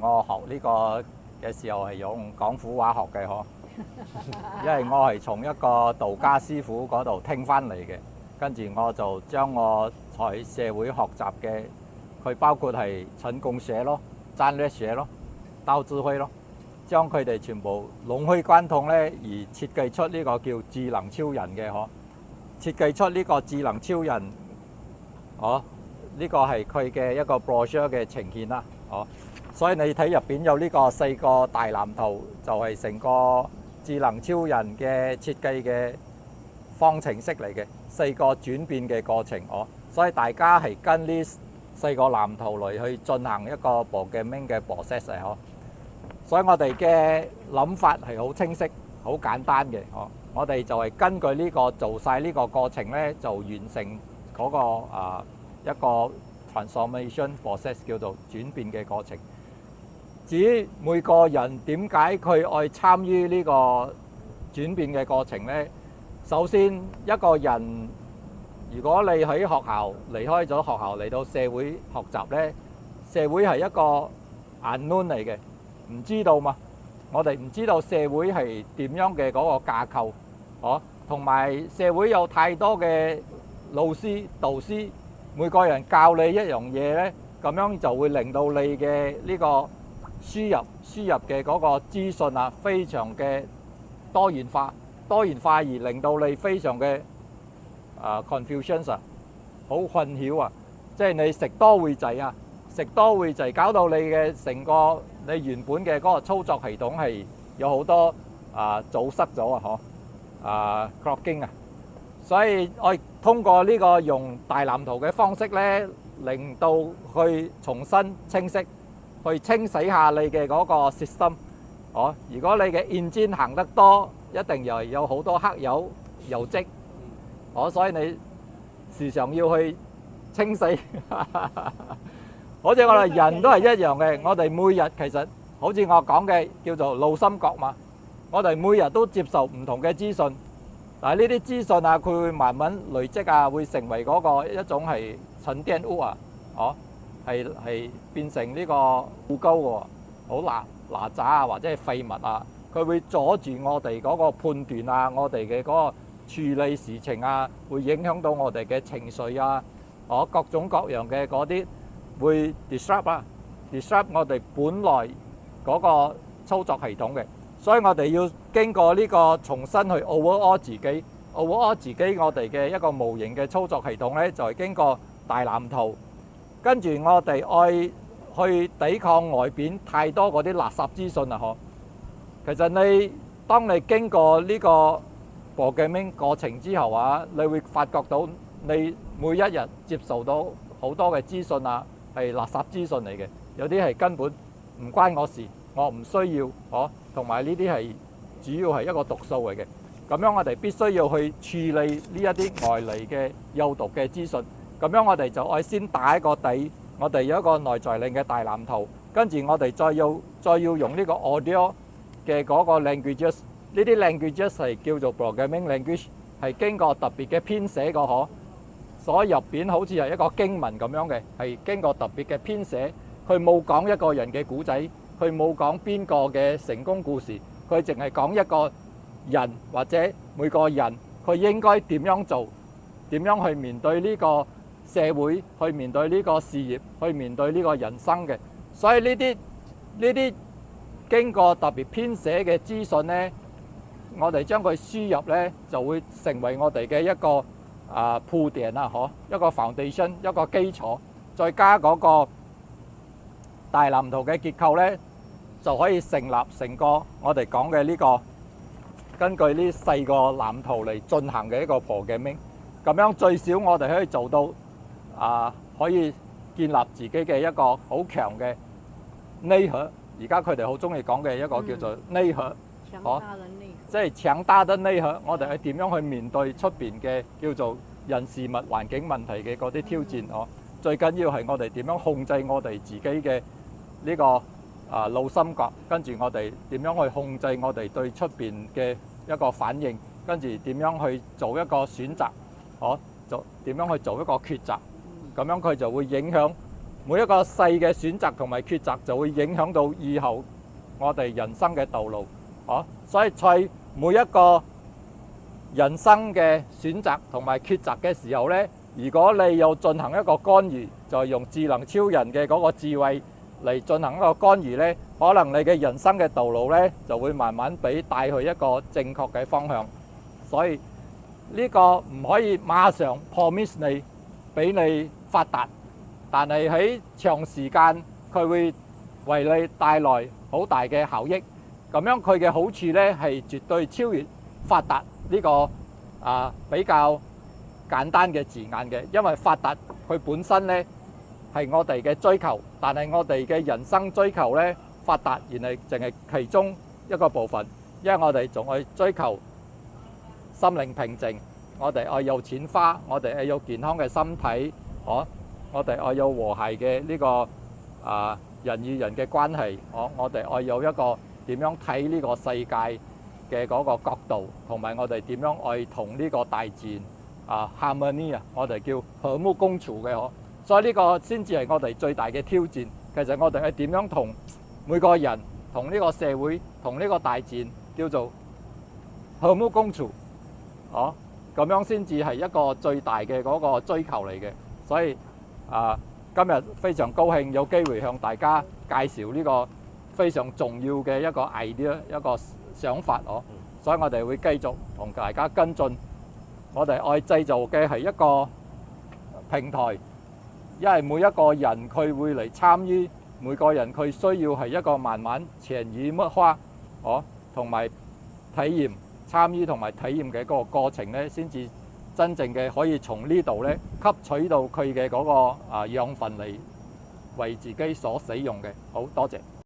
我學呢個嘅時候係用廣府話學嘅嗬，因為我係從一個道家師傅嗰度聽翻嚟嘅，跟住我就將我喺社會學習嘅，佢包括係陳共學咯、戰略學咯、道智慧咯，將佢哋全部融會貫通咧，而設計出呢個叫智能超人嘅嗬，設計出呢個智能超人，呢個係佢嘅一個 brochure 嘅呈現啦，所以你睇入邊有呢個4個大藍圖，就係成個智能超人嘅設計嘅方程式嚟嘅，4個轉變嘅過程，所以大家係跟呢4個藍圖嚟去進行一個 programming 嘅 process 嚟，所以我哋嘅諗法係好清晰、好簡單嘅，我哋就係根據呢個做晒呢個過程咧，就完成嗰個一個 transformation process 叫做轉變嘅過程。至於每個人點解佢愛參與呢個轉變嘅過程呢？首先一個人如果你喺學校離開咗學校嚟到社會學習呢，社會係一個 unknown 嚟嘅，唔知道嘛。我哋唔知道社會係點樣嘅嗰個架構，同埋社會有太多嘅老師、導師，每個人教你一樣嘢呢，咁樣就會令到你嘅呢個輸入嘅嗰個資訊啊，非常嘅多元化而令到你非常嘅confusion 啊，好困擾啊，即係你食多會滯搞到你嘅成個你原本嘅嗰個操作系統係有好多阻塞咗啊clogging啊，所以我通過呢個用大藍圖嘅方式咧，令到去重新清晰。去清洗下你嘅嗰個 system，如果你嘅 engine 行得多，一定又有好多黑油漬，所以你時常要去清洗。好似我哋人都係一樣嘅，我哋每日其實好似我講嘅叫做腦心覺嘛，我哋每日都接受唔同嘅資訊，但係呢啲資訊啊，佢會慢慢累積啊，會成為嗰個一種係沉澱物啊，係變成呢個污垢喎，好嗱喳啊，或者係廢物啊，佢會阻住我哋嗰個判斷啊，我哋嘅嗰個處理事情啊，會影響到我哋嘅情緒啊，各種各樣嘅嗰啲會 disrupt 我哋本來嗰個操作系統嘅，所以我哋要經過呢個重新去 overall 自己我哋嘅一個無形嘅操作系統咧，就係經過大藍圖。跟住我哋愛去抵抗外邊太多嗰啲垃圾資訊啊！其實當你經過呢個 programming 過程之後啊，你會發覺到你每一日接受到好多嘅資訊啊，係垃圾資訊嚟嘅，有啲係根本唔關我事，我唔需要，同埋呢啲係主要係一個毒素嚟嘅。咁樣我哋必須要去處理呢一啲外嚟嘅有毒嘅資訊。咁樣我哋就愛先打一個底，我哋有一個內在令嘅大藍圖，跟住我哋再要用呢個 audio 嘅嗰個 languages， 呢啲 languages 係叫做 programming language， 係經過特別嘅編寫個所以入邊好似係一個經文咁樣嘅，係經過特別嘅編寫，佢冇講一個人嘅古仔，佢冇講邊個嘅成功故事，佢淨係講一個人或者每個人佢應該點樣做，點樣去面對呢個社會，去面對呢個事業，去面對呢個人生嘅。所以呢啲經過特別編寫嘅資訊呢，我哋將佢輸入呢，就會成為我哋嘅一個鋪墊啊，一個 foundation， 一個基礎，再加嗰個大藍圖嘅結構呢，就可以成立成個我哋講嘅呢個根據呢4個藍圖嚟進行嘅一個 programming。咁樣最少我哋可以做到可以建立自己嘅一個好強嘅內核。而家佢哋好中意講嘅一個叫做內核，即係強大的內核。我哋係點樣去面對出邊嘅叫做人事物環境問題嘅嗰啲挑戰？最緊要係我哋點樣控制我哋自己嘅呢個腦心覺，跟住我哋點樣去控制我哋對出邊嘅一個反應，跟住點樣去做一個選擇，點樣去做一個抉擇，咁樣佢就會影響每一個細嘅選擇同埋抉擇就會影響到以後我哋人生嘅道路。所以在每一個人生嘅選擇同埋抉擇嘅時候呢，如果你要進行一個干預，就係用智能超人嘅嗰個智慧嚟進行一個干預呢，可能你嘅人生嘅道路呢就會慢慢俾帶去一個正確嘅方向。所以呢個唔可以馬上 promise 你俾你發達，但係喺長時間佢會為你帶來好大嘅效益。咁樣佢嘅好處呢係絕對超越發達呢個比較簡單嘅字眼嘅，因為發達佢本身呢係我哋嘅追求，但係我哋嘅人生追求呢，發達原來淨係其中一個部分，因為我哋仲去追求心靈平靜，我哋愛有錢花，我哋愛有健康嘅身體，我哋愛有和諧嘅呢個人與人嘅關係，我哋愛有一個點樣睇呢個世界嘅嗰個角度，同埋我哋點樣愛同呢個大自然harmony我哋叫和睦共處嘅。所以呢個先至係我哋最大嘅挑戰。其實我哋係點樣同每個人、同呢個社會、同呢個大自然叫做和睦共處，咁樣先至係一個最大嘅嗰個追求嚟嘅。所以今日非常高興有機會向大家介紹呢個非常重要嘅一個 idea， 一個想法。所以我哋會繼續同大家跟進。我哋愛製造嘅係一個平台，因為每一個人佢會嚟參與，每個人佢需要係一個慢慢潛移默化，同埋體驗參與同埋體驗嘅嗰個過程呢，先至真正嘅可以從呢度呢吸取到佢嘅嗰個養分嚟為自己所使用嘅。好多謝。